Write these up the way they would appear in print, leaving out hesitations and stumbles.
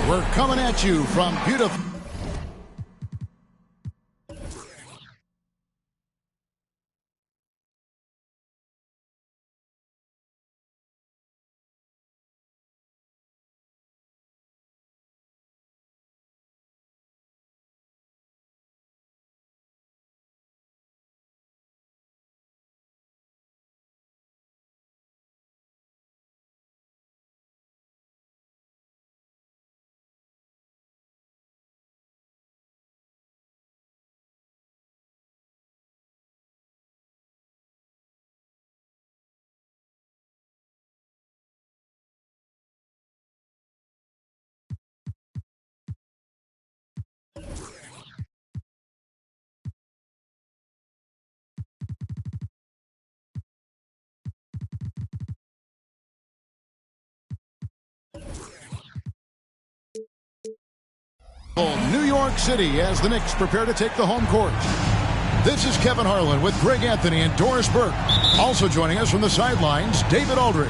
We're coming at you from beautiful. New York City as the Knicks prepare to take the home court. This is Kevin Harlan with Greg Anthony and Doris Burke. Also joining us from the sidelines, David Aldridge.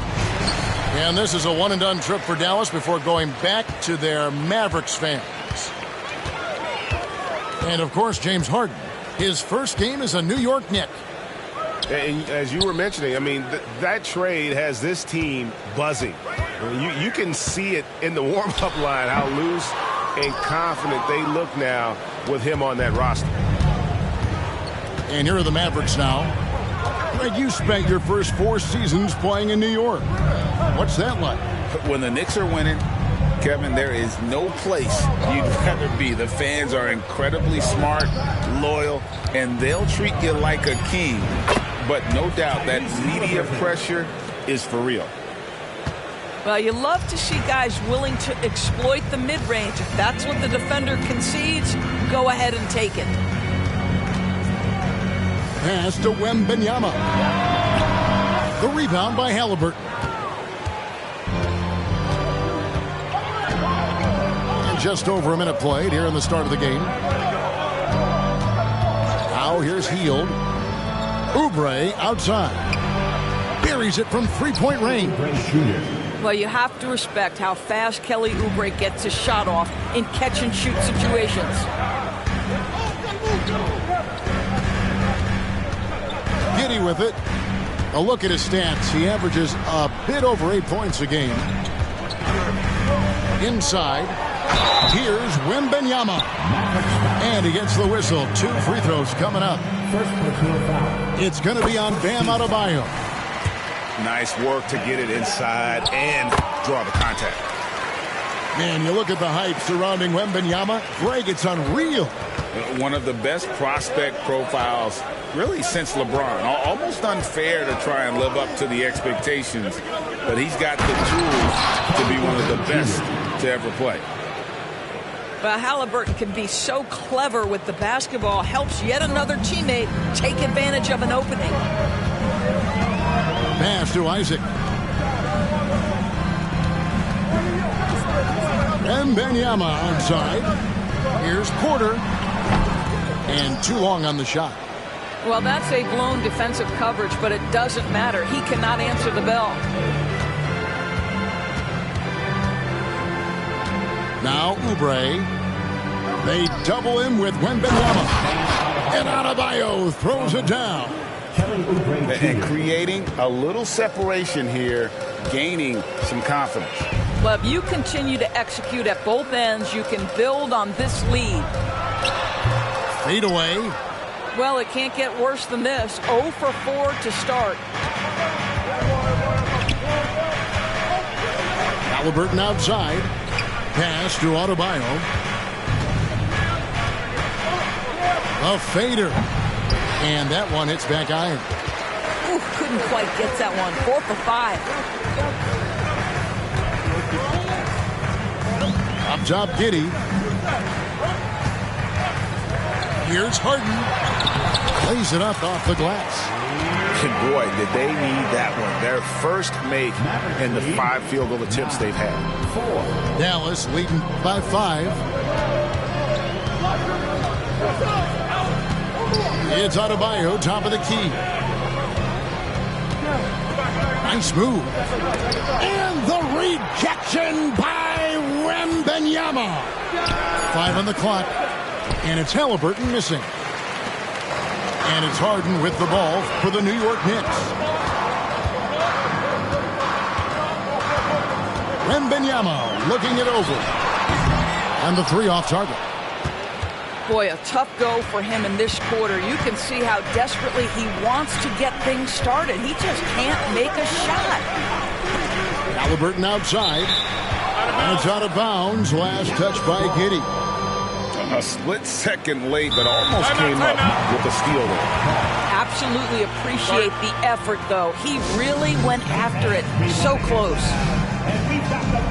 And this is a one-and-done trip for Dallas before going back to their Mavericks fans. And, of course, James Harden. His first game as a New York Knick. And as you were mentioning, I mean, that trade has this team buzzing. You can see it in the warm-up line, how loose and confident they look now with him on that roster. And here are the Mavericks now. Greg, you spent your first 4 seasons playing in New York. What's that like? When the Knicks are winning, Kevin, there is no place you'd rather be. The fans are incredibly smart, loyal, and they'll treat you like a king. But no doubt that media pressure is for real. Well, you love to see guys willing to exploit the mid-range. If that's what the defender concedes, go ahead and take it. Pass to Wembanyama. The rebound by Halliburton. And just over a minute played here in the start of the game. Now here's Hield. Oubre outside. Buries it from three-point range. Well, you have to respect how fast Kelly Oubre gets his shot off in catch-and-shoot situations. Giddy with it. A look at his stats. He averages a bit over 8 points a game. Inside. Here's Wembanyama. And he gets the whistle. 2 free throws coming up. It's going to be on Bam Adebayo. Nice work to get it inside and draw the contact. Man, you look at the hype surrounding Wembanyama. Greg, it's unreal. One of the best prospect profiles really since LeBron. Almost unfair to try and live up to the expectations, but he's got the tools to be one of the best to ever play. But Halliburton can be so clever with the basketball, helps yet another teammate take advantage of an opening. Pass to Isaac. Wembanyama outside. Here's Porter. And too long on the shot. Well, that's a blown defensive coverage, but it doesn't matter. He cannot answer the bell. Now Oubre. They double him with Wembanyama. And Adebayo throws it down. And creating a little separation here, gaining some confidence. Well, if you continue to execute at both ends, you can build on this lead. Fade away. Well, it can't get worse than this. 0 for 4 to start. Halliburton outside. Pass to Adebayo. A fader. And that one hits back iron. Ooh, couldn't quite get that one. 4 for 5. Up top, Giddy. Here's Harden. Lays it up off the glass. And boy, did they need that one. Their first make in the 5 field goal attempts they've had. Dallas leading by 5. It's Adebayo, top of the key. Nice move. And the rejection by Wembanyama. 5 on the clock. And it's Halliburton missing. And it's Harden with the ball for the New York Knicks. Wembanyama looking it over. And the 3 off target. Boy, a tough go for him in this quarter. You can see how desperately he wants to get things started. He just can't make a shot. Halliburton outside. And it's out of bounds. Last touch by Giddey. A split second late, but almost came up with a steal there. Absolutely appreciate the effort, though. He really went after it. So close.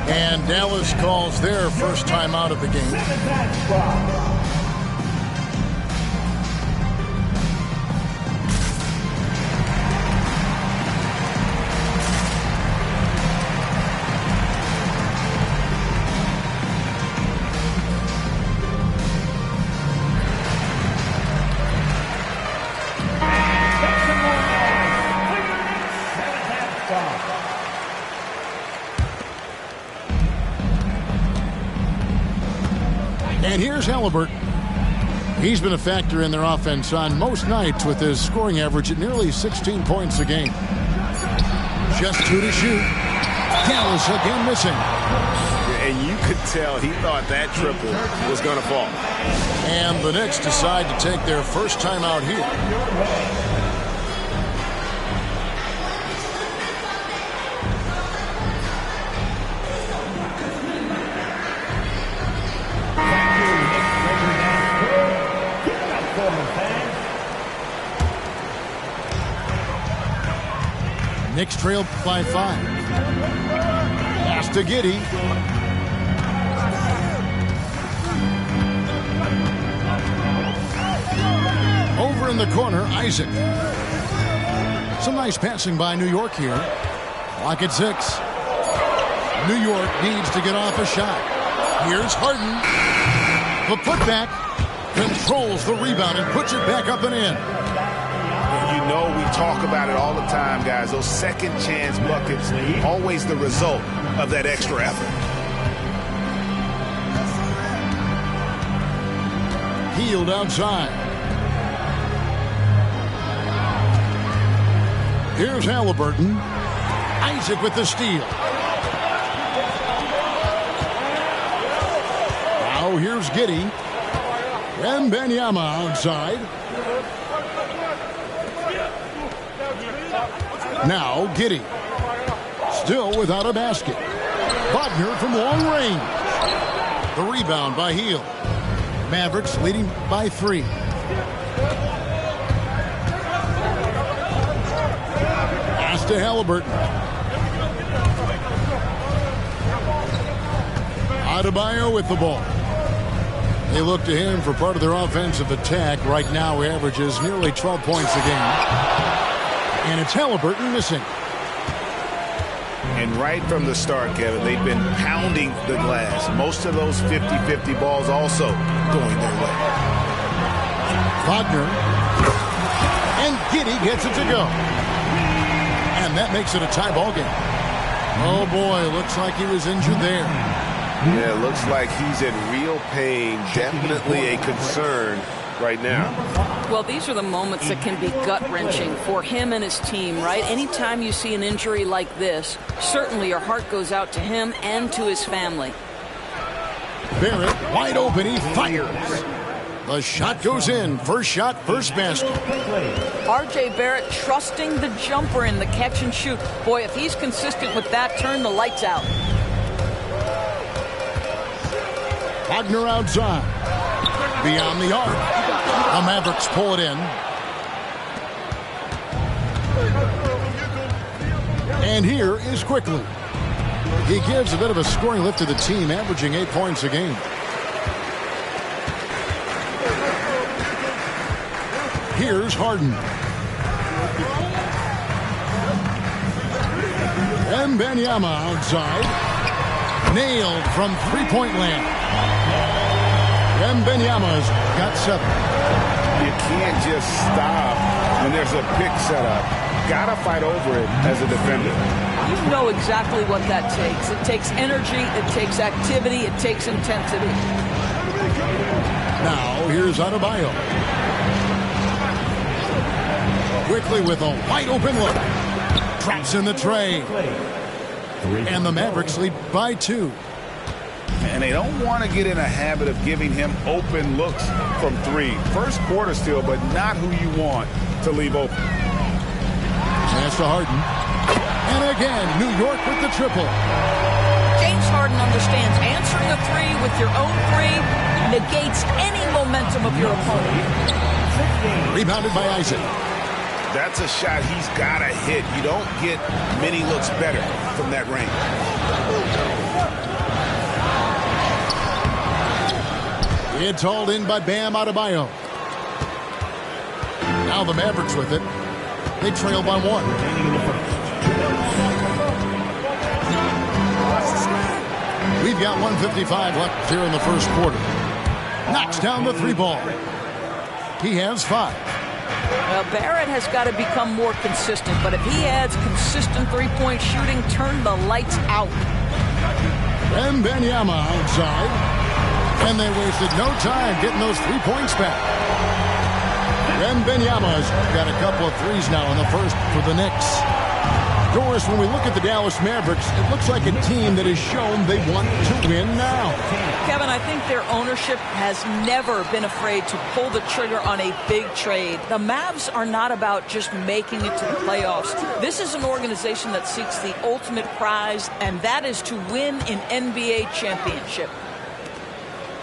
And Dallas calls their first time out of the game. And here's Halliburton. He's been a factor in their offense on most nights with his scoring average at nearly 16 points a game. Just 2 to shoot. Dallas again missing. And you could tell he thought that triple was going to fall. And the Knicks decide to take their first time out here. Knicks trailed by 5. Pass to Giddey. Over in the corner, Isaac. Some nice passing by New York here. Clock at 6. New York needs to get off a shot. Here's Harden. The putback controls the rebound and puts it back up and in. You know we talk about it all the time, guys. Those second chance buckets, always the result of that extra effort. Healed outside. Here's Halliburton. Isaac with the steal. Now here's Giddey. Wembanyama outside. Now Giddey. Still without a basket. Wagner from long range. The rebound by Hield. Mavericks leading by 3. Pass to Halliburton. Adebayo with the ball. They look to him for part of their offensive attack. Right now he averages nearly 12 points a game. And it's Halliburton missing. And right from the start, Kevin, they've been pounding the glass. Most of those 50-50 balls also going their way. Wagner. And Giddey gets it to go. And that makes it a tie ball game. Oh, boy, looks like he was injured there. Yeah, looks like he's in real pain. Definitely a concern right now. Well, these are the moments that can be gut-wrenching for him and his team, right? Anytime you see an injury like this, certainly your heart goes out to him and to his family. Barrett wide open, he fires. The shot goes in. First shot, first basket. R.J. Barrett trusting the jumper in the catch and shoot. Boy, if he's consistent with that, turn the lights out. Wagner outside. Beyond the arc. The Mavericks pull it in. And here is Quickly. He gives a bit of a scoring lift to the team, averaging 8 points a game. Here's Harden. Wembanyama outside. Nailed from three-point land. Wembanyama's got 7. You can't just stop when there's a pick set up. Gotta fight over it as a defender. You know exactly what that takes. It takes energy, it takes activity, it takes intensity. Now, here's Adebayo. Quickly with a wide-open look. Traps in the tray. And the Mavericks lead by 2. And they don't want to get in a habit of giving him open looks from 3. First quarter still, but not who you want to leave open. Pass to Harden. And again, New York with the triple. James Harden understands answering a 3 with your own 3 negates any momentum of your opponent. Rebounded by Isaac. That's a shot he's got to hit. You don't get many looks better from that range. It's hauled in by Bam Adebayo. Now the Mavericks with it. They trail by 1. We've got 1:55 left here in the first quarter. Knocks down the 3 ball. He has 5. Well, Barrett has got to become more consistent, but if he adds consistent three-point shooting, turn the lights out. Benvenuti outside. And they wasted no time getting those 3 points back. Benvenuti's got a couple of threes now in the first for the Knicks. Doris, when we look at the Dallas Mavericks, it looks like a team that has shown they want to win now. Kevin, I think their ownership has never been afraid to pull the trigger on a big trade. The Mavs are not about just making it to the playoffs. This is an organization that seeks the ultimate prize, and that is to win an NBA championship.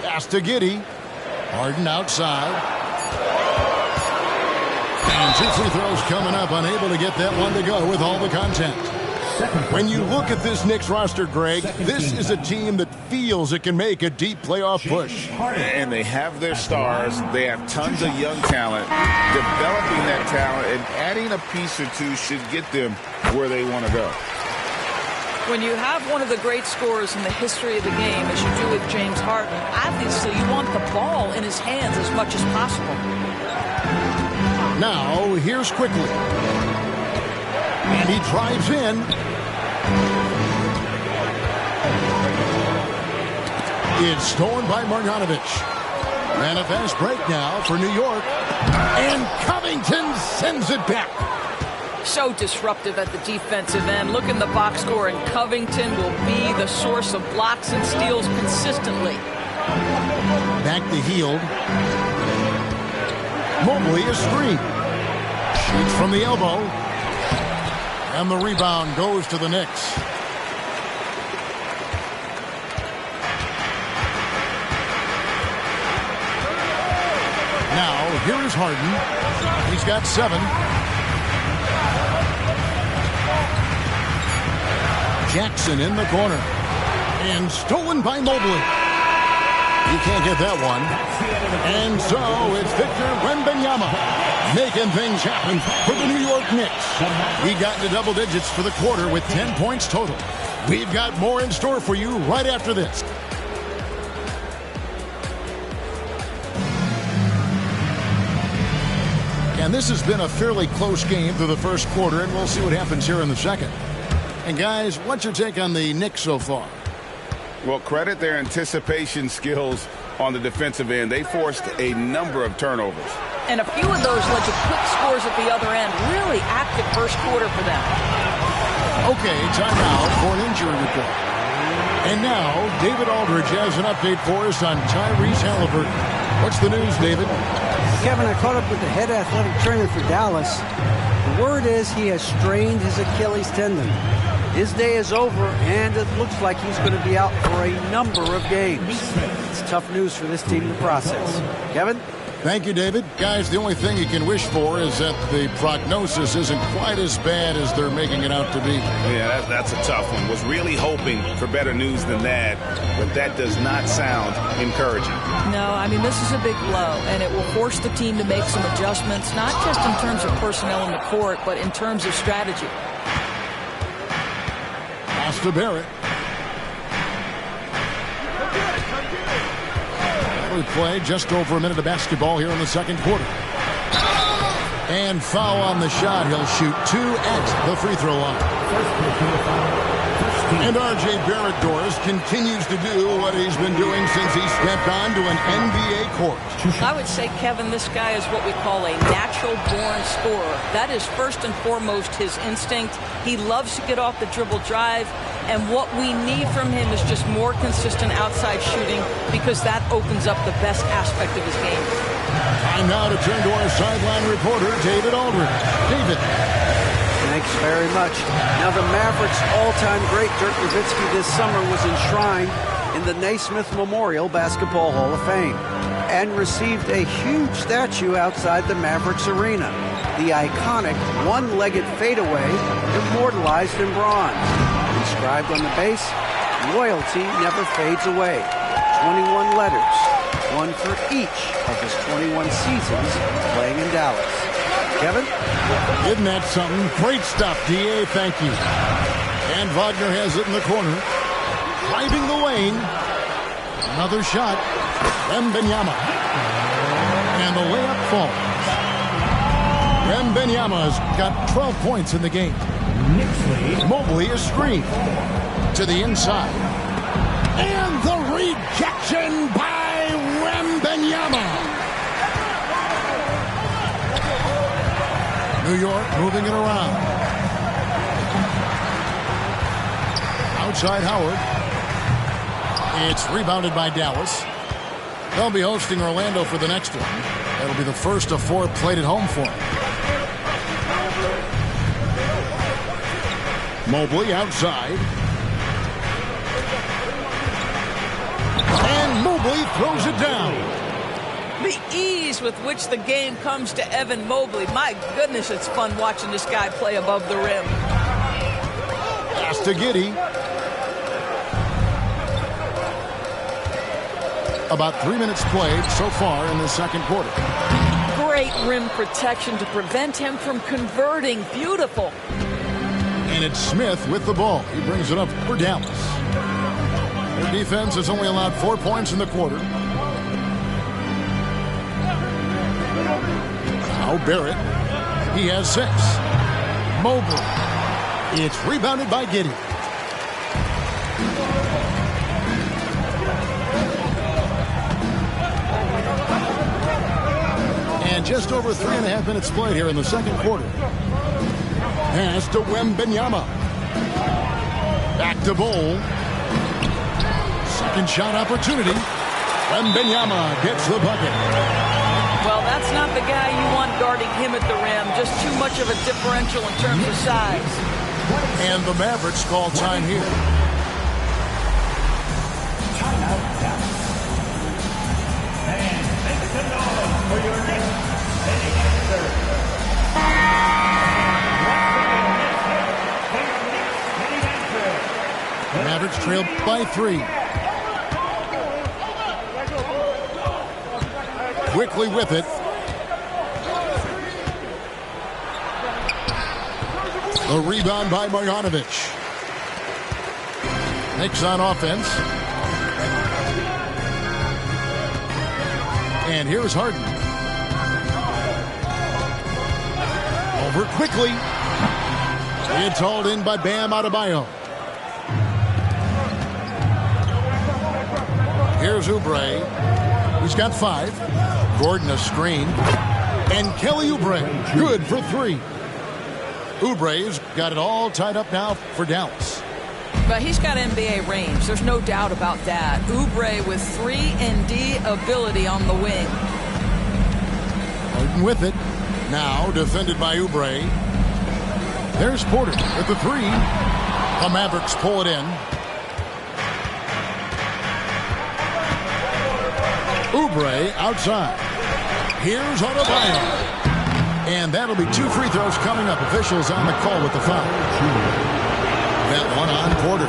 Pass to Giddey. Harden outside. And 2 free throws coming up, unable to get that one to go with all the content. When you look at this Knicks roster, Greg, this is a team that feels it can make a deep playoff push. And they have their stars. They have tons of young talent. Developing that talent and adding a piece or 2 should get them where they want to go. When you have one of the great scorers in the history of the game, as you do with James Harden, obviously you want the ball in his hands as much as possible. Now, here's Quickly. And he drives in. It's stolen by Marjanovic. And a fast break now for New York. And Covington sends it back. So disruptive at the defensive end. Look in the box score, and Covington will be the source of blocks and steals consistently. Back to Hield. Mobley a screen. Shoots from the elbow. And the rebound goes to the Knicks. Now, here is Harden. He's got 7. Jackson in the corner. And stolen by Mobley. You can't get that one. And so it's Victor Wembanyama making things happen for the New York Knicks. He got into double digits for the quarter with 10 points total. We've got more in store for you right after this. And this has been a fairly close game through the first quarter, and we'll see what happens here in the second. And guys, what's your take on the Knicks so far? Well, credit their anticipation skills on the defensive end. They forced a number of turnovers. And a few of those led to quick scores at the other end. Really active first quarter for them. Okay, timeout for an injury report. And now, David Aldridge has an update for us on Tyrese Halliburton. What's the news, David? Kevin, I caught up with the head athletic trainer for Dallas. The word is he has strained his Achilles tendon. His day is over, and it looks like he's going to be out for a number of games. It's tough news for this team to process. Kevin? Thank you, David. Guys, the only thing you can wish for is that the prognosis isn't quite as bad as they're making it out to be. Yeah, that's a tough one. Was really hoping for better news than that, but that does not sound encouraging. No, I mean, this is a big blow, and it will force the team to make some adjustments, not just in terms of personnel in the court, but in terms of strategy. Pass to Barrett. We play just over a minute of basketball here in the second quarter. And foul on the shot. He'll shoot 2 at the free throw line. And R.J. Barrett, Doris, continues to do what he's been doing since he stepped on to an NBA court. I would say, Kevin, this guy is what we call a natural-born scorer. That is first and foremost his instinct. He loves to get off the dribble drive, and what we need from him is just more consistent outside shooting, because that opens up the best aspect of his game. Time now to turn to our sideline reporter, David Aldridge. David. Thanks very much. Now, the Mavericks' all-time great Dirk Nowitzki this summer was enshrined in the Naismith Memorial Basketball Hall of Fame and received a huge statue outside the Mavericks arena. The iconic one-legged fadeaway immortalized in bronze. Inscribed on the base, loyalty never fades away. 21 letters, one for each of his 21 seasons playing in Dallas. Kevin? Isn't that something? Great stuff, D.A. Thank you. And Wagner has it in the corner. Driving the lane. Another shot. Benvenuti. And the layup falls. Benvenuti has got 12 points in the game. Mobley is screened. To the inside. And the rejection by Benvenuti. New York moving it around. Outside Howard. It's rebounded by Dallas. They'll be hosting Orlando for the next one. That'll be the first of 4 played at home for them. Mobley outside. And Mobley throws it down. The ease with which the game comes to Evan Mobley. My goodness, it's fun watching this guy play above the rim. Pass to Giddey. About 3 minutes played so far in the second quarter. Great rim protection to prevent him from converting. Beautiful. And it's Smith with the ball. He brings it up for Dallas. Their defense has only allowed 4 points in the quarter. Now Barrett. He has 6. Mobley. It's rebounded by Giddey. And just over 3.5 minutes played here in the second quarter. Pass to Wembanyama. Back to Bowl. Second shot opportunity. Wembanyama gets the bucket. Well, that's not the guy you want guarding him at the rim. Just too much of a differential in terms of size. And the Mavericks call time here. And make some noise for your Knicks heading answer. The Mavericks trail by 3. Quickly with it. The rebound by Marjanovic. Knicks on offense. And here's Harden. Over quickly. It's hauled in by Bam Adebayo. Here's Oubre. He's got 5. Gordon a screen. And Kelly Oubre good for 3. Oubre's got it all tied up now for Dallas. But he's got NBA range. There's no doubt about that. Oubre with 3-and-D ability on the wing. Harden with it. Now defended by Oubre. There's Porter with the 3. The Mavericks pull it in. Oubre outside. Here's Adebayo. And that'll be 2 free throws coming up. Officials on the call with the foul. That one on Porter.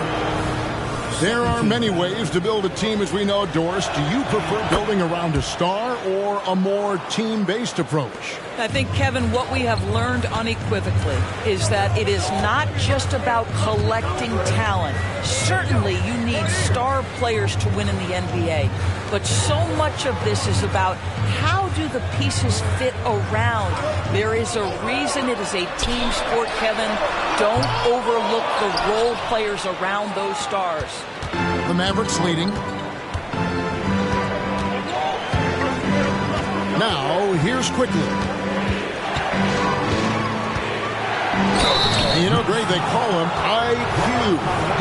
There are many ways to build a team, as we know, Doris. Do you prefer building around a star or a more team-based approach? I think, Kevin, what we have learned unequivocally is that it is not just about collecting talent. Certainly, you need star players to win in the NBA. But so much of this is about how do the pieces fit around. There is a reason it is a team sport, Kevin. Don't overlook the role players around those stars. The Mavericks leading. Now, here's Quickly. You know, Greg, they call him IQ.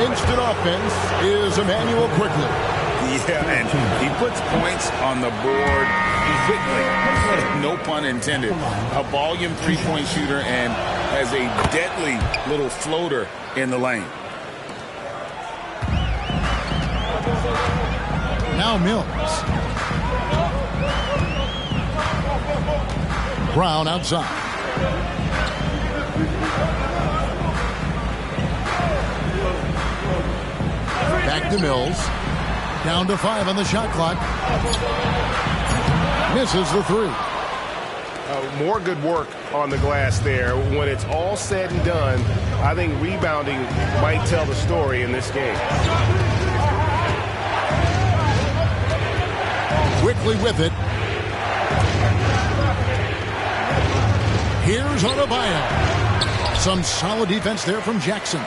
Instant offense is Emmanuel Quickly. Yeah, and he puts points on the board quickly. No pun intended. A volume three-point shooter and has a deadly little floater in the lane. Now Mills. Brown outside. Back to Mills. Down to 5 on the shot clock. Misses the 3. More good work on the glass there. When it's all said and done, I think rebounding might tell the story in this game. Quickly with it. Here's Adebayo. Some solid defense there from Jackson.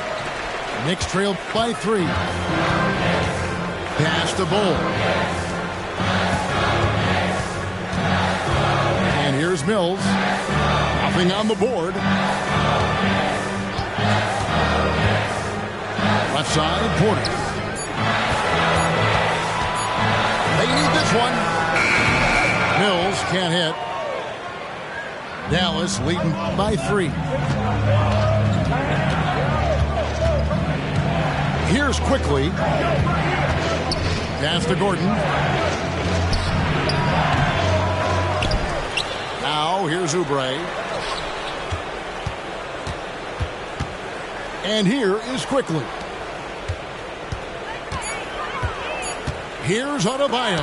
Knicks trailed by 3. Pass to Bull. And here's Mills. Nothing on the board. Left side, Porter. They need this one. Mills can't hit. Dallas leading by 3. Here's Quickly. Pass to Gordon. Now here's Oubre. And here is Quickly. Here's Adebayo.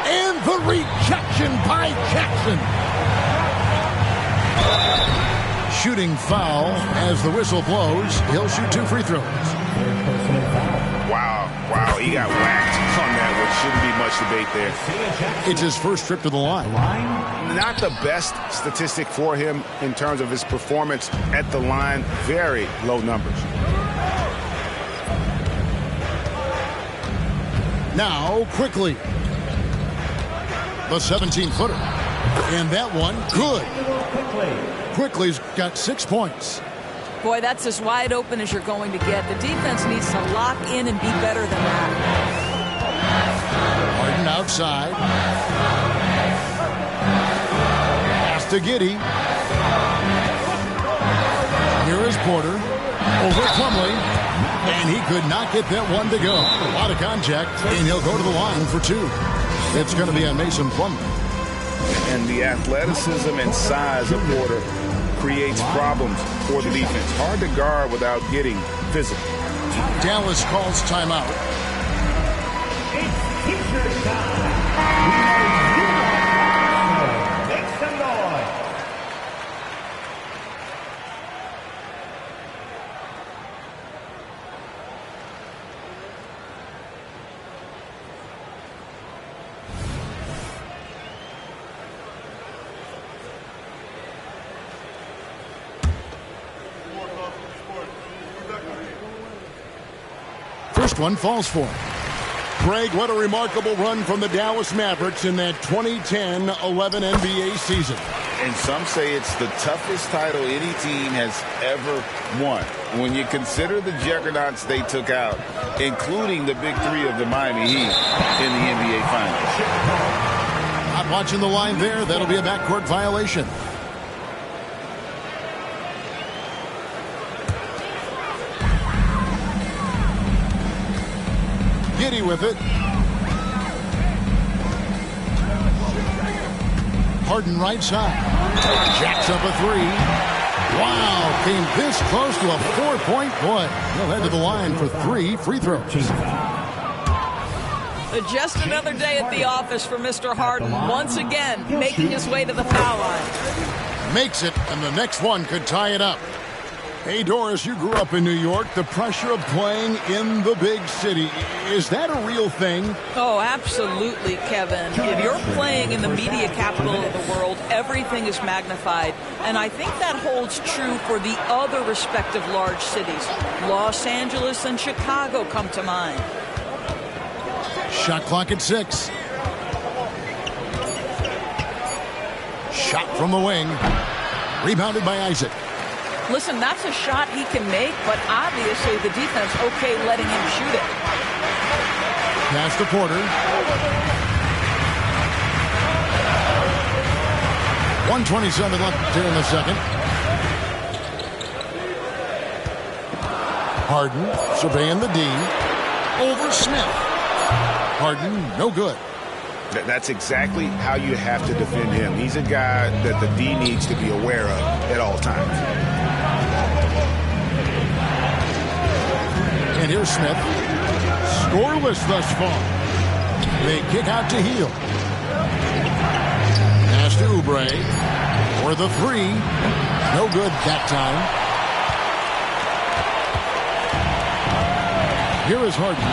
And the rejection by Jackson. Shooting foul as the whistle blows. He'll shoot 2 free throws. Wow, he got whacked on that, which shouldn't be much debate there. It's his first trip to the line. Not the best statistic for him in terms of his performance at the line. Very low numbers. Now, Quickly. The 17-footer. And that one, good. Quickly's got 6 points. Boy, that's as wide open as you're going to get. The defense needs to lock in and be better than that. Harden outside. Pass to Giddey. Here is Porter. Over Plumlee. And he could not get that one to go. A lot of contact, and he'll go to the line for 2. It's going to be on Mason Plumlee. And the athleticism and size of Porter creates problems for the defense. Hard to guard without getting physical. Dallas calls timeout. It's teacher time. Make some noise. First one falls for him. Greg, what a remarkable run from the Dallas Mavericks in that 2010-11 NBA season. And some say it's the toughest title any team has ever won. When you consider the juggernauts they took out, including the big 3 of the Miami Heat in the NBA Finals. Not watching the line there. That'll be a backcourt violation. Giddey with it. Harden right side. Jacks up a 3. Wow, came this close to a 4-point play. He'll head to the line for 3 free throws. Just another day at the office for Mr. Harden. Once again, making his way to the foul line. Makes it, and the next one could tie it up. Hey, Doris, you grew up in New York. The pressure of playing in the big city, is that a real thing? Oh, absolutely, Kevin. If you're playing in the media capital of the world, everything is magnified. And I think that holds true for the other respective large cities. Los Angeles and Chicago come to mind. Shot clock at 6. Shot from the wing. Rebounded by Isaac. Listen, that's a shot he can make, but obviously the defense okay letting him shoot it. Pass to Porter. 1:27 left here in the second. Harden surveying the D. Over Smith. Harden, no good. That's exactly how you have to defend him. He's a guy that the D needs to be aware of at all times. And here's Smith. Scoreless thus far. They kick out to Heel. Pass to Oubre. For the 3. No good that time. Here is Harden.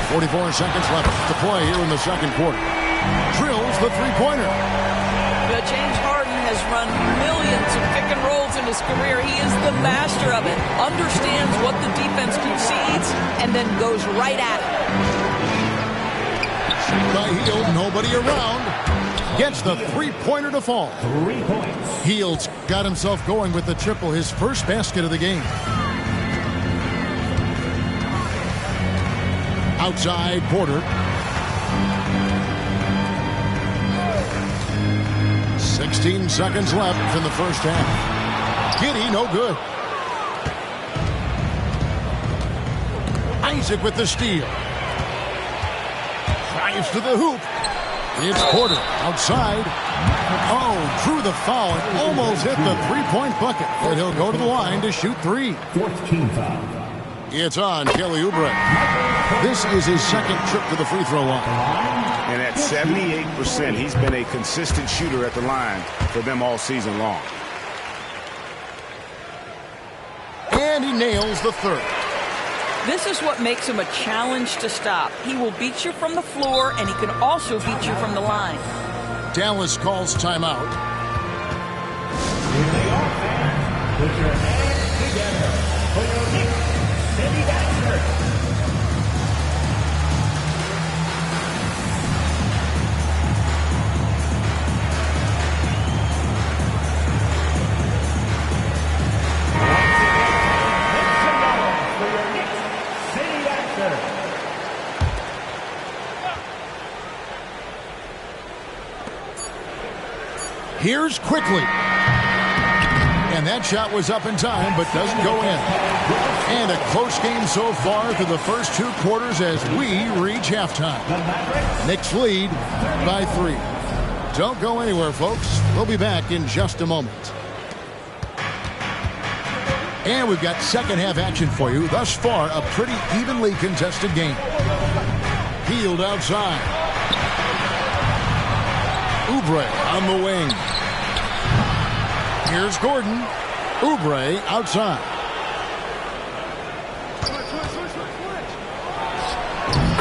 44 seconds left to play here in the second quarter. Drills the three-pointer. But James Harden has run millions of pick and rolls in his career. He is the master of it. Understands what the defense concedes and then goes right at it. By Heel, nobody around. Gets the three-pointer to fall. 3 points. Heel's got himself going with the triple, his first basket of the game. Outside Porter. 16 seconds left in the first half. Giddey, no good. Isaac with the steal. Drives to the hoop. It's Porter outside. Oh, drew the foul and almost hit the three-point bucket. But he'll go to the line to shoot 3. 14 foul. It's on Kelly Oubre. This is his second trip to the free throw line. And at 78%, he's been a consistent shooter at the line for them all season long. And he nails the third. This is what makes him a challenge to stop. He will beat you from the floor, and he can also beat you from the line. Dallas calls timeout. In the offense, put your hands together for your Knicks City Dancers. Here's Quickly. And that shot was up in time, but doesn't go in. And a close game so far through the first 2 quarters as we reach halftime. Knicks lead by 3. Don't go anywhere, folks. We'll be back in just a moment. And we've got second half action for you. Thus far, a pretty evenly contested game. Peeled outside. Oubre on the wing. Here's Gordon. Oubre outside.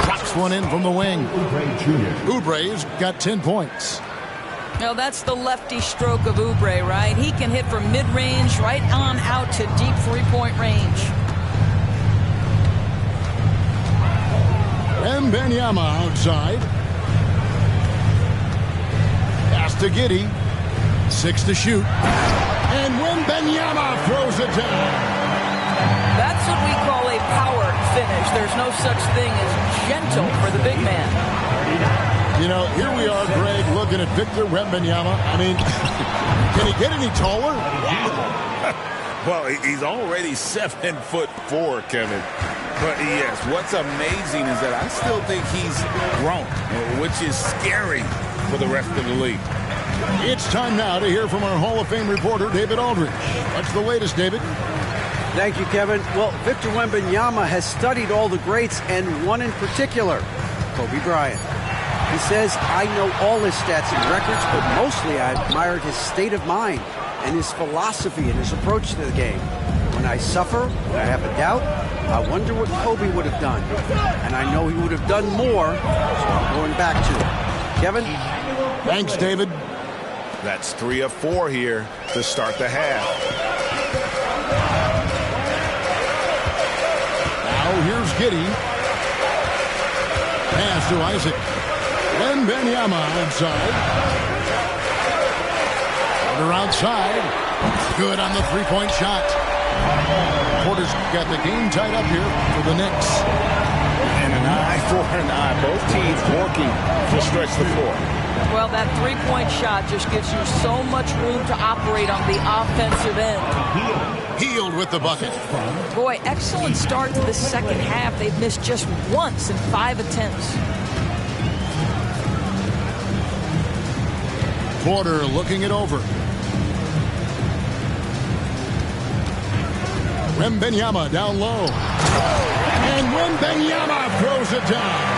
Drops one in from the wing. Oubre's got 10 points. Now that's the lefty stroke of Oubre, right? He can hit from mid-range right on out to deep three-point range. Benvenuti outside. Pass to Giddey. 6 to shoot. And Benvenuti throws it down. That's what we call a power finish. There's no such thing as gentle for the big man. You know, here we are, Greg, looking at Victor Wembanyama. I mean, can he get any taller? Well, he's already 7'4", Kevin. But yes, what's amazing is that I still think he's grown, which is scary for the rest of the league. It's time now to hear from our Hall of Fame reporter, David Aldridge. What's the latest, David? Thank you, Kevin. Well, Victor Wembanyama has studied all the greats, and one in particular, Kobe Bryant. He says, I know all his stats and records, but mostly I admired his state of mind and his philosophy and his approach to the game. When I suffer, when I have a doubt, I wonder what Kobe would have done. And I know he would have done more, so I'm going back to it. Kevin? Thanks, David. That's 3 of 4 here to start the half. Now here's Giddey. Pass to Isaac. Benvenuti outside. Porter outside. Good on the three-point shot. Porter's got the game tied up here for the Knicks. And an eye for an eye. Both teams working to stretch the floor. Well, that three-point shot just gives you so much room to operate on the offensive end. Healed with the bucket. Boy, excellent start to the second half. They've missed just once in 5 attempts. Porter looking it over. Wembanyama down low. And Wembanyama throws it down.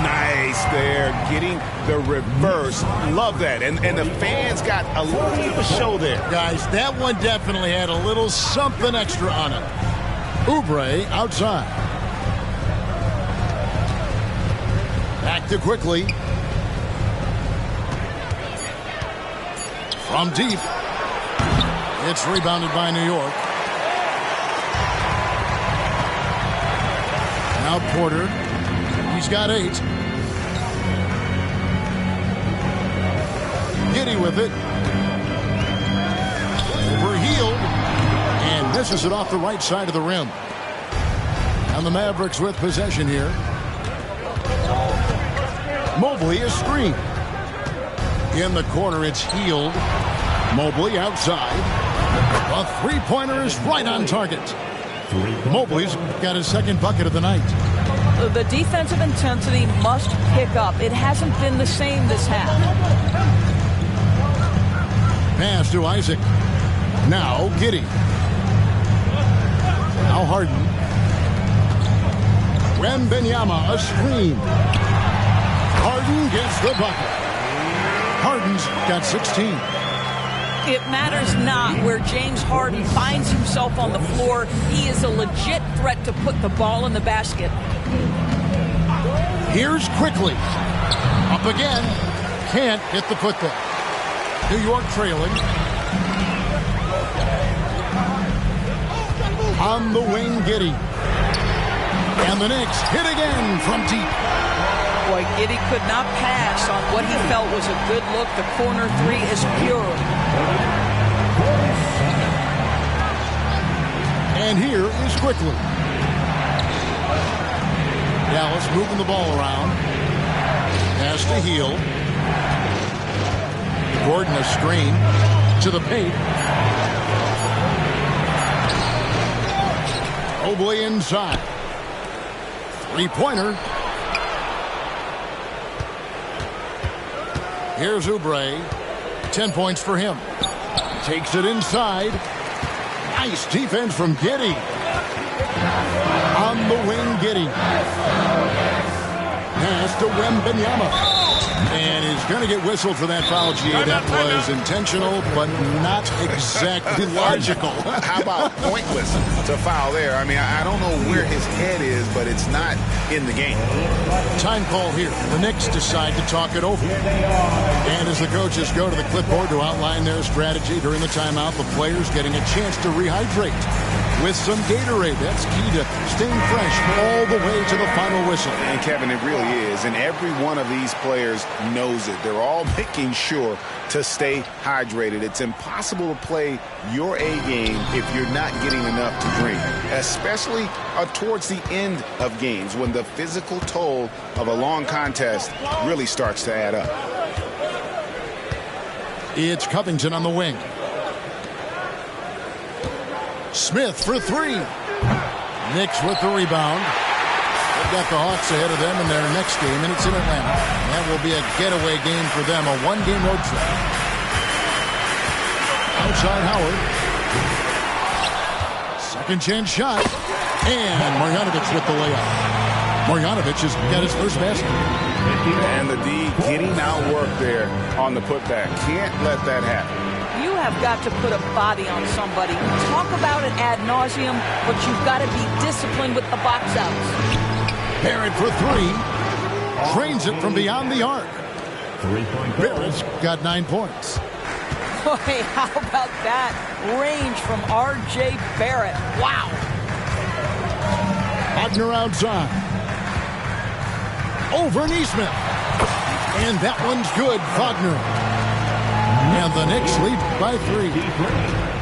Nice there, getting the reverse. Love that. And the fans got a little bit of a show there. Guys, that one definitely had a little something extra on it. Oubre outside. Back to quickly. From deep. It's rebounded by New York. Now Porter. He's got 8. Giddey with it. Overhealed. And misses it off the right side of the rim. And the Mavericks with possession here. Mobley is screened. In the corner, it's Hield. Mobley outside. A three-pointer is right on target. Mobley's got his second bucket of the night. The defensive intensity must pick up. It hasn't been the same this half. Pass to Isaac. Now Giddey. Now Harden. Wembanyama a screen. Harden gets the bucket. Harden's got 16. It matters not where James Harden finds himself on the floor. He is a legit threat to put the ball in the basket. Here's quickly. Up again. Can't hit the putback. New York trailing. On the wing, Giddey. And the Knicks hit again from deep. Boy, Giddey could not pass on what he felt was a good look. The corner 3 is pure. And here is quickly. Dallas moving the ball around. Pass to Hield. Gordon a screen to the paint. Mobley inside. Three-pointer. Here's Oubre. 10 points for him. Takes it inside. Nice defense from Giddey. On the wing, Giddey. Pass to Wembanyama. And he's going to get whistled for that foul, G. That was intentional, but not exactly logical. How about pointless to foul there? I mean, I don't know where his head is, but it's not in the game. Time call here. The Knicks decide to talk it over. And as the coaches go to the clipboard to outline their strategy during the timeout, the players getting a chance to rehydrate with some Gatorade. That's key to staying fresh all the way to the final whistle. And Kevin, it really is. And every one of these players knows it. They're all making sure to stay hydrated. It's impossible to play your A game if you're not getting enough to drink, especially towards the end of games when the physical toll of a long contest really starts to add up. It's Covington on the wing. Smith for 3. Knicks with the rebound. They've got the Hawks ahead of them in their next game, and it's in Atlanta. That will be a getaway game for them, a one-game road trip. Outside Howard. Second chance shot. And Marjanovic with the layup. Marjanovic has got his first basket. And the D getting outworked there on the putback. Can't let that happen. You have got to put a body on somebody. Talk about it ad nauseum, but you've got to be disciplined with the box outs. Barrett for three. Drains it from beyond the arc. Barrett's got 9 points. Boy, how about that range from R.J. Barrett. Wow. Wagner outside. Over Neesmith. And that one's good, Wagner. And the Knicks lead by 3.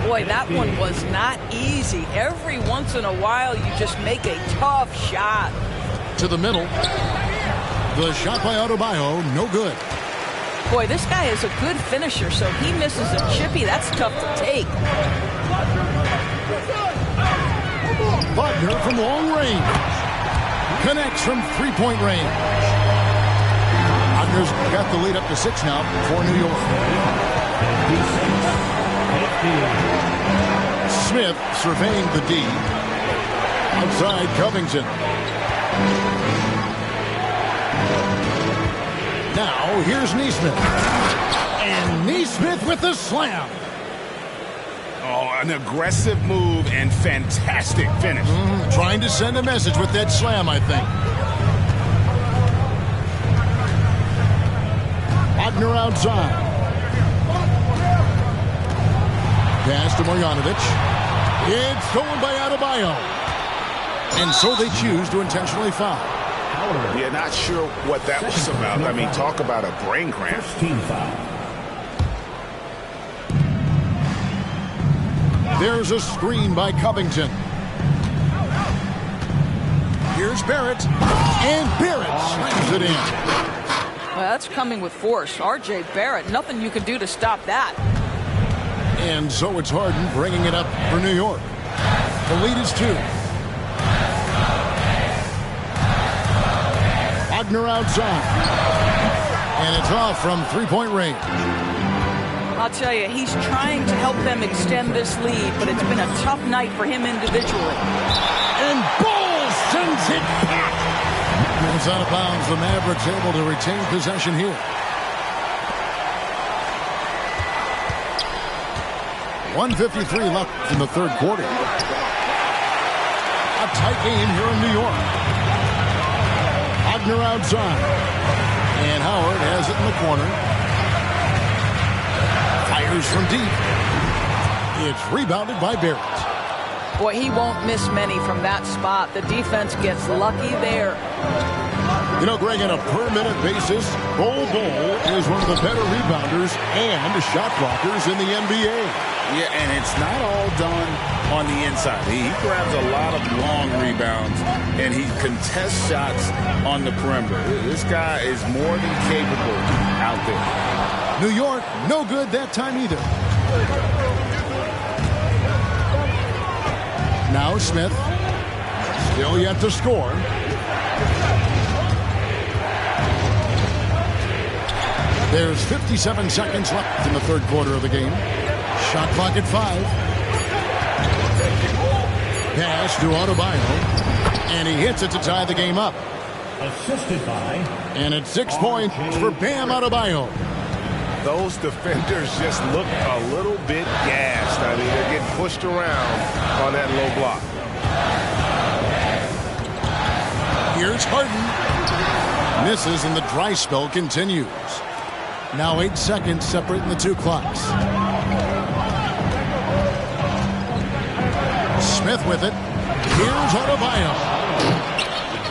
Boy, that one was not easy. Every once in a while, you just make a tough shot. To the middle. The shot by Adebayo, no good. Boy, this guy is a good finisher, so he misses a chippy. That's tough to take. Wagner from long range. Connects from three-point range. Wagner's got the lead up to 6 now for New York. Smith surveying the D. Outside Covington. Now here's Neesmith. And Neesmith with the slam. Oh, an aggressive move and fantastic finish. Trying to send a message with that slam, I think. Wagner outside. Pass to Marjanovic. It's stolen by Adebayo. And so they choose to intentionally foul. Yeah, not sure what that was about. I mean, talk about a brain cramp. There's a screen by Covington. Here's Barrett. And Barrett slams it in. Well, that's coming with force. R.J. Barrett, nothing you can do to stop that. And so it's Harden bringing it up for New York. The lead is 2. Wagner outside. And it's off from three-point range. I'll tell you, he's trying to help them extend this lead, but it's been a tough night for him individually. And Ball sends it back. It's out of bounds. The Mavericks able to retain possession here. 1:53 left in the third quarter. A tight game here in New York. Wagner outside. And Howard has it in the corner. Fires from deep. It's rebounded by Barrett. Boy, he won't miss many from that spot. The defense gets lucky there. You know, Greg, on a per-minute basis, Bol is one of the better rebounders and shot blockers in the NBA. Yeah, and it's not all done on the inside. He grabs a lot of long rebounds, and he contests shots on the perimeter. This guy is more than capable out there. New York, no good that time either. Now Smith, still yet to score. There's 57 seconds left in the third quarter of the game. Shot clock at 5. Pass to Adebayo. And he hits it to tie the game up. Assisted by. And it's 6 points for Bam Adebayo. Those defenders just look a little bit gassed. I mean, they're getting pushed around on that low block. Here's Harden. Misses and the dry spell continues. Now 8 seconds separating the two clocks. Smith with it. Here's Adebayo.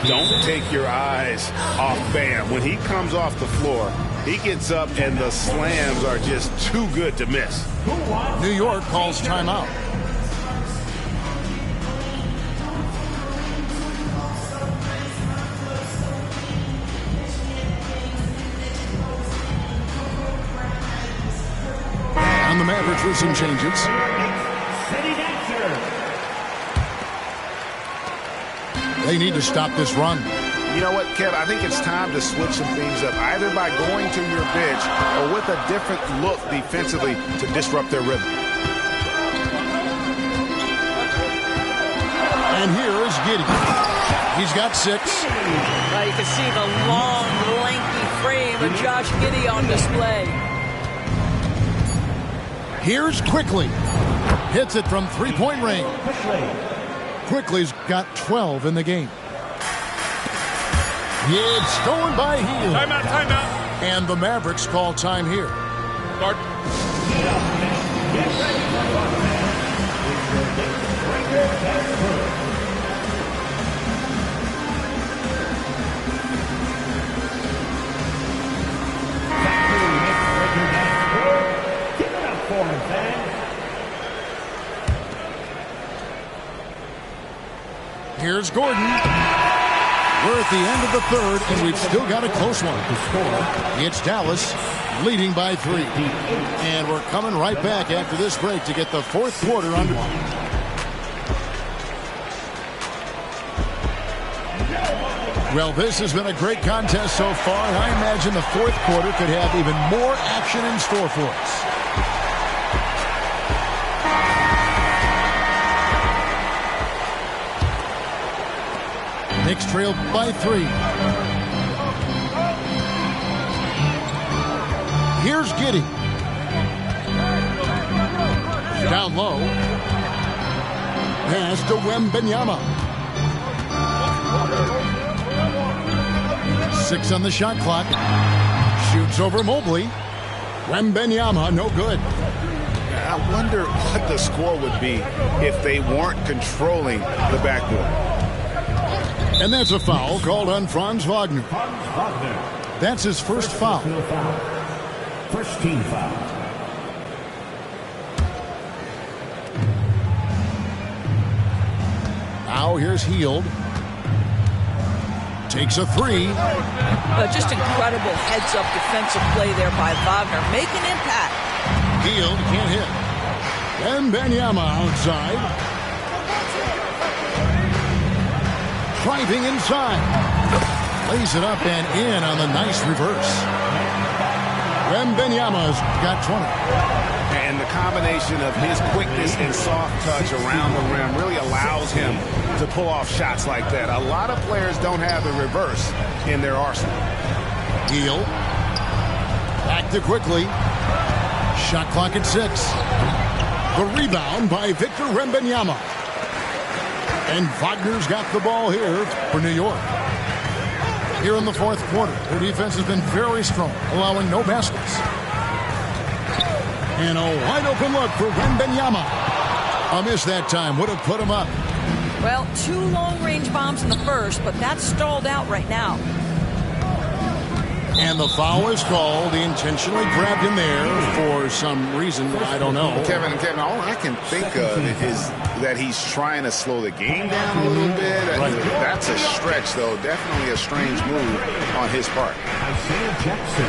Don't take your eyes off Bam. When he comes off the floor, he gets up and the slams are just too good to miss. New York calls timeout. And the Mavericks with some changes. They need to stop this run. You know what, Kev? I think it's time to switch some things up, either by going to your bench or with a different look defensively to disrupt their rhythm. And here is Giddey. He's got 6. You can see the long, lanky frame of Josh Giddey on display. Here's Quickly. Hits it from three-point range. Quickly's got 12 in the game. It's stolen by Hield. Timeout. And the Mavericks call time here. Guard. Here's Gordon. We're at the end of the third, and we've still got a close one. It's Dallas leading by 3. And we're coming right back after this break to get the fourth quarter underway. Well, this has been a great contest so far, and I imagine the fourth quarter could have even more action in store for us. Knicks trail by 3. Here's Giddey. Down low. Pass to Wembanyama. 6 on the shot clock. Shoots over Mobley. Wembanyama, no good. I wonder what the score would be if they weren't controlling the backboard. And that's a foul called on Franz Wagner. That's his first foul. First team foul. Now here's Hield. Takes a 3. Just incredible heads-up defensive play there by Wagner. Make an impact. Hield can't hit. Wembanyama outside. Driving inside. Lays it up and in on the nice reverse. Wembanyama's got 20. And the combination of his quickness and soft touch around the rim really allows him to pull off shots like that. A lot of players don't have the reverse in their arsenal. Hield. Back to Quickly. Shot clock at 6. The rebound by Victor Wembanyama. And Wagner's got the ball here for New York. Here in the fourth quarter, their defense has been very strong, allowing no baskets. And a wide open look for Wembanyama. A miss that time would have put him up. Well, 2 long-range bombs in the first, but that's stalled out right now. And the foul is called. He intentionally grabbed him there for some reason. I don't know. Kevin, all I can think of is that he's trying to slow the game down a little bit. Right. That's a stretch, though. Definitely a strange move on his part. Isaiah Jackson.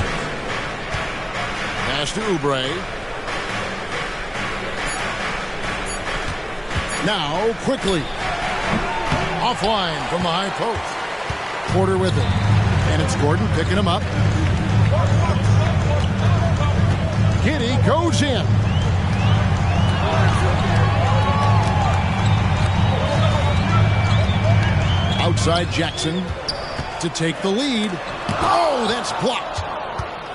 Pass to Oubre. Now, Quickly. Offline from the high post. Porter with it. And it's Gordon picking him up. Giddey goes in. Outside Jackson to take the lead. Oh, that's blocked.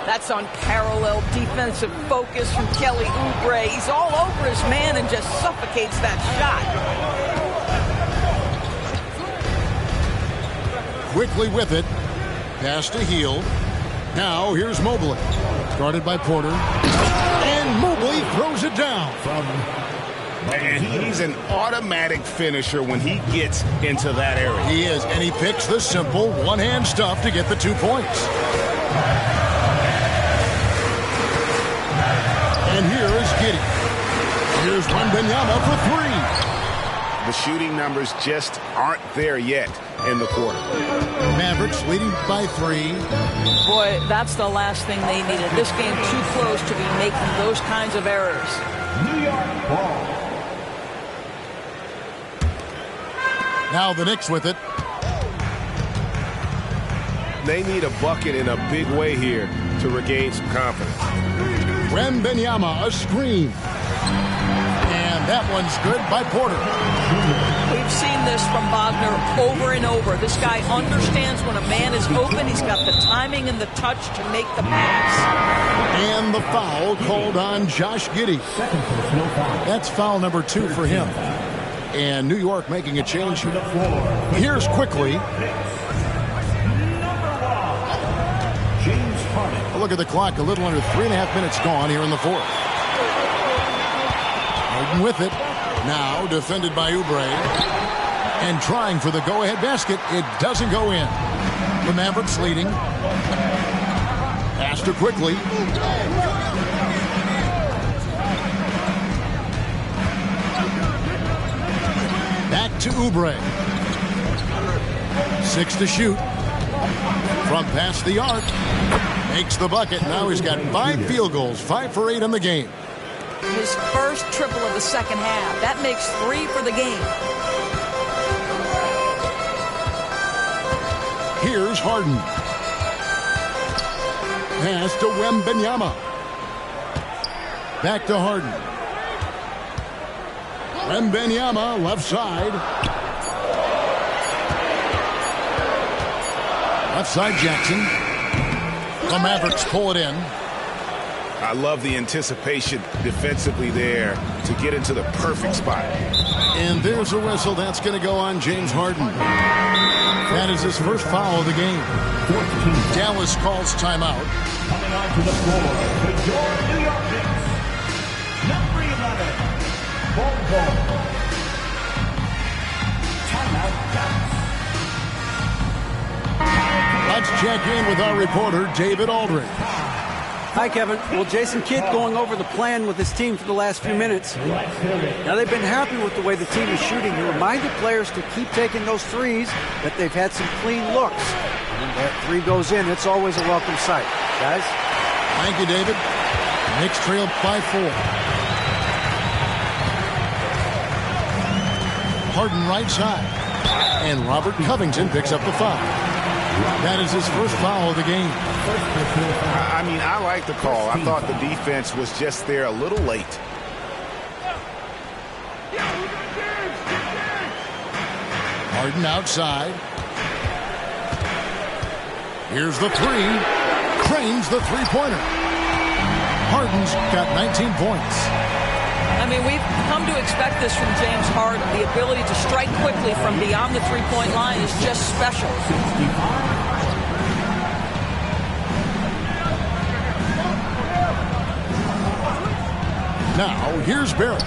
That's unparalleled defensive focus from Kelly Oubre. He's all over his man and just suffocates that shot. Quickly with it. Pass to Hield. Now here's Mobley. Guarded by Porter. And Mobley throws it down. And he's an automatic finisher when he gets into that area. He is, and he picks the simple one-hand stuff to get the 2 points. And here is Giddey. Here's Wembanyama for 3. The shooting numbers just aren't there yet in the quarter. Mavericks leading by 3. Boy, that's the last thing they needed. This game too close to be making those kinds of errors. New York ball. Now the Knicks with it. They need a bucket in a big way here to regain some confidence. Benvenuti, a screen. And that one's good by Porter. We've seen this from Wagner over and over. This guy understands when a man is open. He's got the timing and the touch to make the pass. And the foul called on Josh Giddey. That's foul number 2 for him. And New York making a change here. Here's quickly. A look at the clock. A little under 3.5 minutes gone here in the fourth. Harden with it. Now defended by Oubre. And trying for the go-ahead basket. It doesn't go in. The Mavericks leading. Pass to quickly. Back to Oubre. 6 to shoot. From past the arc. Makes the bucket. Now he's got 5 field goals. 5 for 8 in the game. His first triple of the second half. That makes 3 for the game. Here's Harden. Pass to Benvenuti. Back to Harden. Benvenuti, left side. Left side Jackson. The Mavericks pull it in. I love the anticipation defensively there to get into the perfect spot. And there's a whistle. That's going to go on James Harden. That is his first foul of the game. Dallas calls timeout. Coming onto the floor, the New York Knicks, number 11, Ball. Timeout, Dallas. Let's check in with our reporter, David Aldridge. Hi, Kevin. Well, Jason Kidd going over the plan with his team for the last few minutes. Now, they've been happy with the way the team is shooting. He reminded players to keep taking those threes, that they've had some clean looks. And when that 3 goes in, it's always a welcome sight. Guys? Thank you, David. Knicks trail by 4. Harden right side. And Robert Covington picks up the foul. That is his first foul of the game. I mean, I like the call. I thought the defense was just there a little late. Harden outside. Here's the 3. Cranes the three-pointer. Harden's got 19 points. I mean, we've come to expect this from James Harden. The ability to strike quickly from beyond the three-point line is just special. Now, here's Barrett.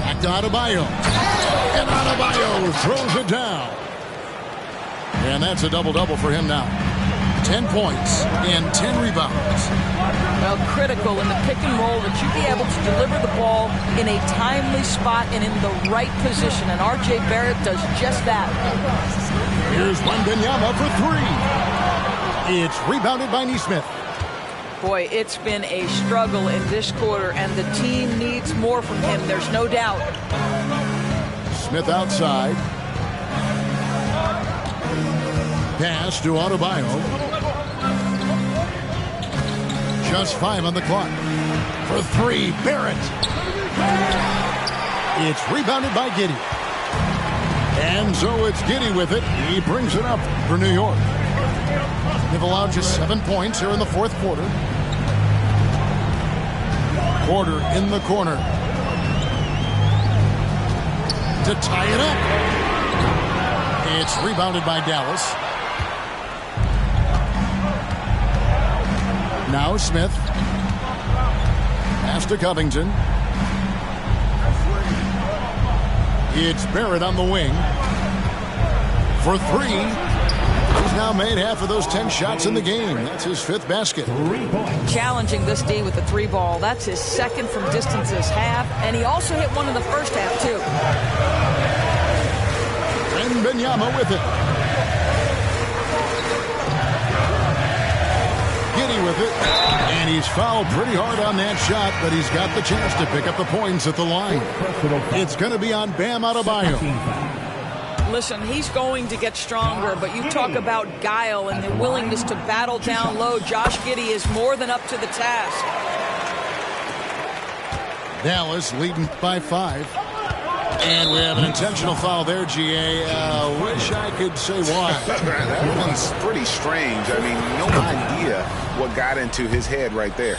Back to Adebayo. And Adebayo throws it down. And that's a double-double for him now. 10 points and 10 rebounds. Well, critical in the pick and roll that you be able to deliver the ball in a timely spot and in the right position. And R.J. Barrett does just that. Here's Benvenuti for 3. It's rebounded by Nesmith. Boy, it's been a struggle in this quarter, and the team needs more from him. There's no doubt. Smith outside. Pass to Adebayo. Just 5 on the clock. For 3, Barrett. It's rebounded by Giddey. And so it's Giddey with it. He brings it up for New York. They've allowed just 7 points here in the fourth quarter. Porter in the corner. To tie it up. It's rebounded by Dallas. Now Smith. Pass to Covington. It's Barrett on the wing. For 3. He's now made half of those 10 shots in the game. That's his 5th basket. Challenging this D with the 3 ball. That's his 2nd from distance this half. And he also hit one in the first half, too. Benvenuti with it. Giddey with it. And he's fouled pretty hard on that shot, but he's got the chance to pick up the points at the line. It's going to be on Bam Adebayo. Listen, he's going to get stronger, but you talk about guile and the willingness to battle down low. Josh Giddey is more than up to the task. Dallas leading by 5. And we have an intentional foul there, GA. Wish I could say why. That one's pretty strange. I mean, no idea what got into his head right there.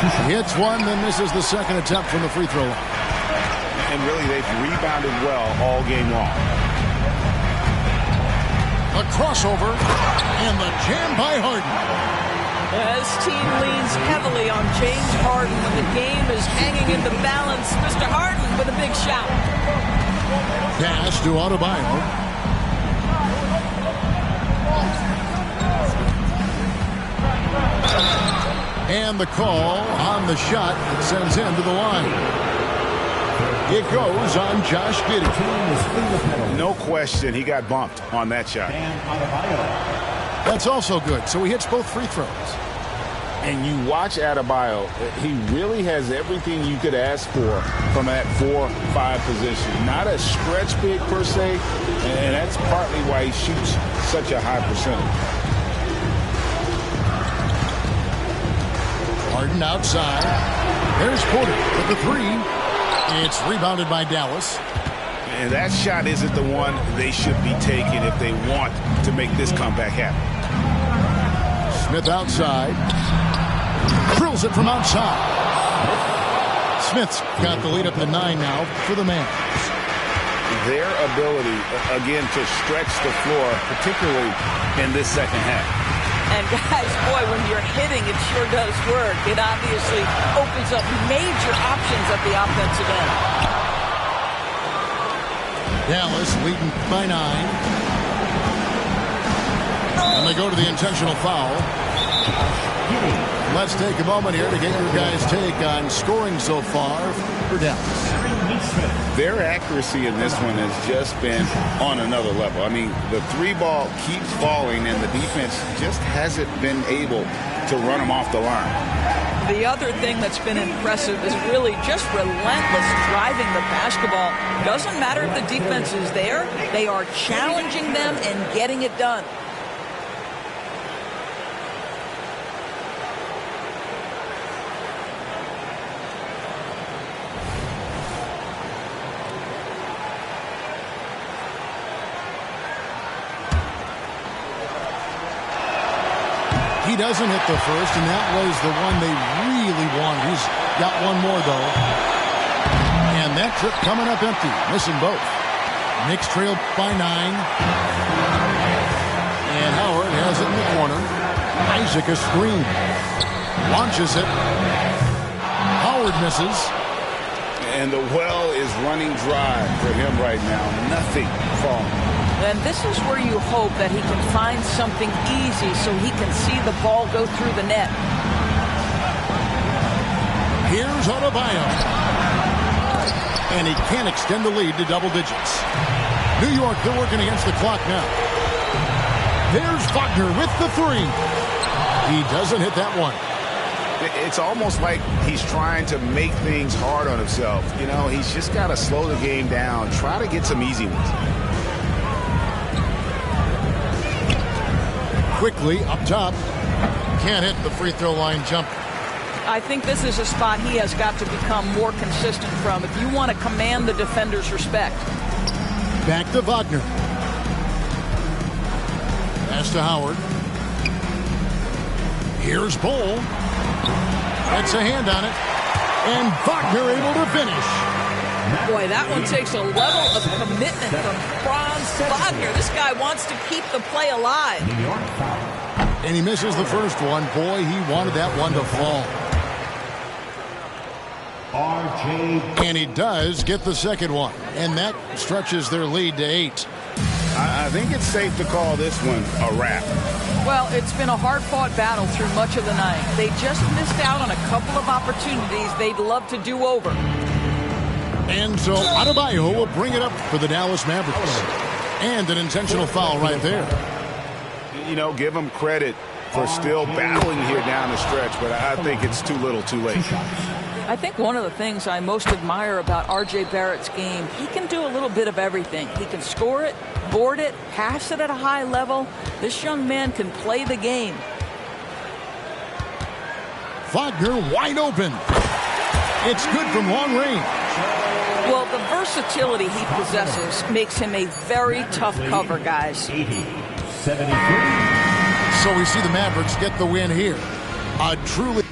He hits one, then misses the second attempt from the free throw line. And really, they've rebounded well all game long. A crossover, and the jam by Harden. This team leans heavily on James Harden when the game is hanging in the balance. Mr. Harden with a big shot. Pass to Adebayo. And the call on the shot that sends him to the line. It goes on Josh Giddey. No question, he got bumped on that shot. That's also good. So he hits both free throws. And you watch Adebayo, he really has everything you could ask for from that 4-5 position. Not a stretch big per se, and that's partly why he shoots such a high percentage. Harden outside. There's Porter with the 3. It's rebounded by Dallas. And that shot isn't the one they should be taking if they want to make this comeback happen. Smith outside. Drills it from outside. Smith's got the lead up to 9 now for the Mavs. Their ability, again, to stretch the floor, particularly in this second half. And guys, boy, when you're hitting, it sure does work. It obviously opens up major options at the offensive end. Dallas leading by 9. And they go to the intentional foul. Let's take a moment here to get your guys' take on scoring so far for Dallas. Their accuracy in this one has just been on another level. I mean, the 3 ball keeps falling, and the defense just hasn't been able to run them off the line. The other thing that's been impressive is really just relentless driving the basketball. Doesn't matter if the defense is there. They are challenging them and getting it done. He doesn't hit the first, and that was the one they really wanted. He's got one more, though. And that trip coming up empty, missing both. Knicks trail by 9. And Howard has it in the corner. Isaac a screen. Launches it. Howard misses. And the well is running dry for him right now. Nothing falling. And this is where you hope that he can find something easy so he can see the ball go through the net. Here's Adebayo. And he can't extend the lead to double digits. New York, they're working against the clock now. There's Wagner with the 3. He doesn't hit that one. It's almost like he's trying to make things hard on himself. You know, he's just got to slow the game down, try to get some easy ones. Quickly up top. Can't hit the free throw line jump. I think this is a spot he has got to become more consistent from if you want to command the defender's respect. Back to Wagner. Pass to Howard. Here's Bull. Gets a hand on it. And Wagner able to finish. Boy, that one takes a level of commitment from Franz Wagner. This guy wants to keep the play alive. And he misses the first one. Boy, he wanted that one to fall. And he does get the second one. And that stretches their lead to 8. I think it's safe to call this one a wrap. Well, it's been a hard-fought battle through much of the night. They just missed out on a couple of opportunities they'd love to do over. And so Adebayo will bring it up for the Dallas Mavericks. And an intentional foul right there. You know, give him credit for still battling here down the stretch, but I think it's too little too late. I think one of the things I most admire about R.J. Barrett's game, he can do a little bit of everything. He can score it, board it, pass it at a high level. This young man can play the game. Wagner wide open. It's good from long range. Well, the versatility he possesses makes him a very tough cover, guys. 80, 73. So we see the Mavericks get the win here. A truly